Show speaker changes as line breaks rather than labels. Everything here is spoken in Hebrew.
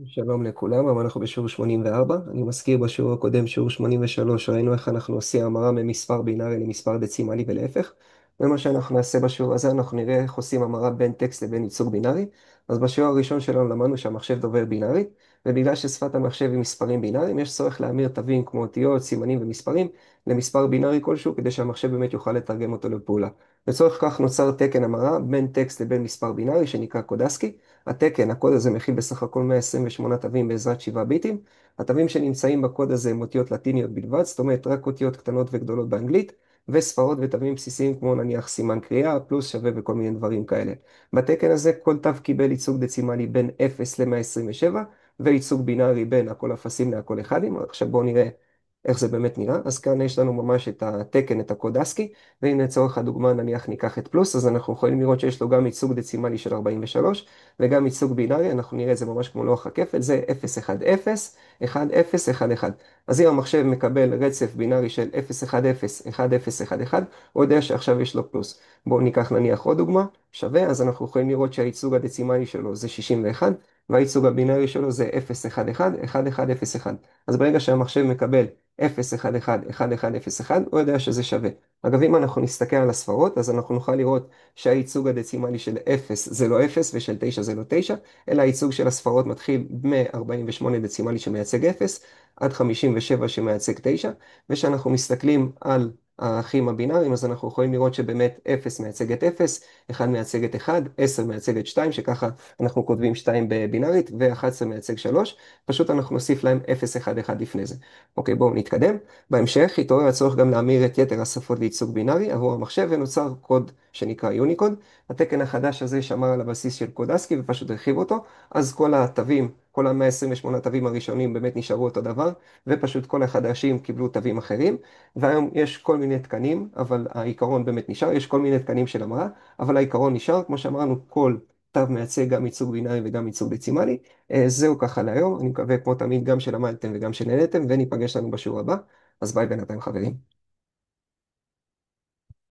שלום לכולם, אבל אנחנו בשיעור 84. אני מזכיר בשיעור הקודם, שיעור 83, ראינו איך אנחנו עושים המרה ממספר בינארי למספר דצימלי ולהפך. ומה שאנחנו נעשה בשיעור הזה, אנחנו נראה איך עושים המרה בין טקסט לבין ייצוג בינארי. אז בשיעור הראשון שלנו למדנו שהמחשב דובר בינארית, ובגלל ששפת המחשב היא מספרים בינאריים, יש צורך להמיר תווים כמו אותיות, סימנים ומספרים למספר בינארי כלשהו, כדי שהמחשב באמת יוכל לתרגם אותו לפעולה. לצורך כך נוצר תקן המרה בין טקסט לבין מספר בינארי שנקרא קודסקי. הקוד הזה מכיל בסך הכל 128 תווים בעזרת 7 ביטים. התווים שנמצאים בקוד הזה הם אותיות לטיניות בלבד, זאת אומרת רק אותיות קטנות וגדולות באנגלית, וספרות ותווים בסיסיים כמו נניח סימן קריאה, פלוס שווה וכל מיני דברים כאלה. בתקן הזה כל תו קיבל ייצוג דצימלי בין 0 ל-127, וייצוג בינארי בין הכל אפסים להכל אחדים. עכשיו בואו נראה איך זה באמת נראה. אז כאן יש לנו ממש את התקן, את הקוד ASCII, ואם לצורך הדוגמה נניח ניקח את פלוס, אז אנחנו יכולים לראות שיש לו גם ייצוג דצימלי של 43, וגם ייצוג בינארי, אנחנו נראה את זה ממש כמו לוח הכפל, זה 0, 1, 0, 1, 0, 1, 1. אז אם המחשב מקבל רצף בינארי של 0, 1, 0, 1, 0, 1, 1, הוא יודע שעכשיו יש לו פלוס. בואו ניקח נניח עוד דוגמה, שווה, אז אנחנו יכולים לראות שהייצוג הדצימלי שלו זה 61, והייצוג הבינארי שלו זה 0, 1, 1, 1, 1, 0, 1. אז ברגע שהמחשב מקבל 0, 1, 1, 1, 1, 0, 1, הוא יודע שזה שווה. אגב, אם אנחנו נסתכל על הספרות, אז אנחנו נוכל לראות שהייצוג הדצימלי של 0 זה לא 0 ושל 9 זה לא 9, אלא הייצוג של הספרות מתחיל מ-48 דצימלי שמייצג 0 עד 57 שמייצג 9, ושאנחנו מסתכלים על האחים הבינאריים, אז אנחנו יכולים לראות שבאמת 0 מייצג את 0, 1 מייצג את 1, 10 מייצג את 2, שככה אנחנו כותבים 2 בבינארית, ו-11 מייצג 3, פשוט אנחנו נוסיף להם 0, 1, 1 לפני זה. אוקיי, בואו נתקדם. בהמשך התעורר הצורך גם להמיר את יתר השפות לייצוג בינארי עבור המחשב, ונוצר קוד שנקרא יוניקוד. התקן החדש הזה שמר על הבסיס של קוד ASCII ופשוט הרחיב אותו, אז כל התווים, כל ה-128 תווים הראשונים באמת נשארו אותו דבר, ופשוט כל החדשים קיבלו תווים אחרים, והיום יש כל מיני תקנים, אבל העיקרון באמת נשאר, יש כל מיני תקנים של המרה, אבל העיקרון נשאר, כמו שאמרנו, כל תו מייצג גם ייצוג בינארי וגם ייצוג דצימלי. זהו ככה להיום, אני מקווה כמו תמיד גם שלמדתם וגם שנהנתם, וניפגש לנו בשיעור הבא, אז ביי בינתיים חברים.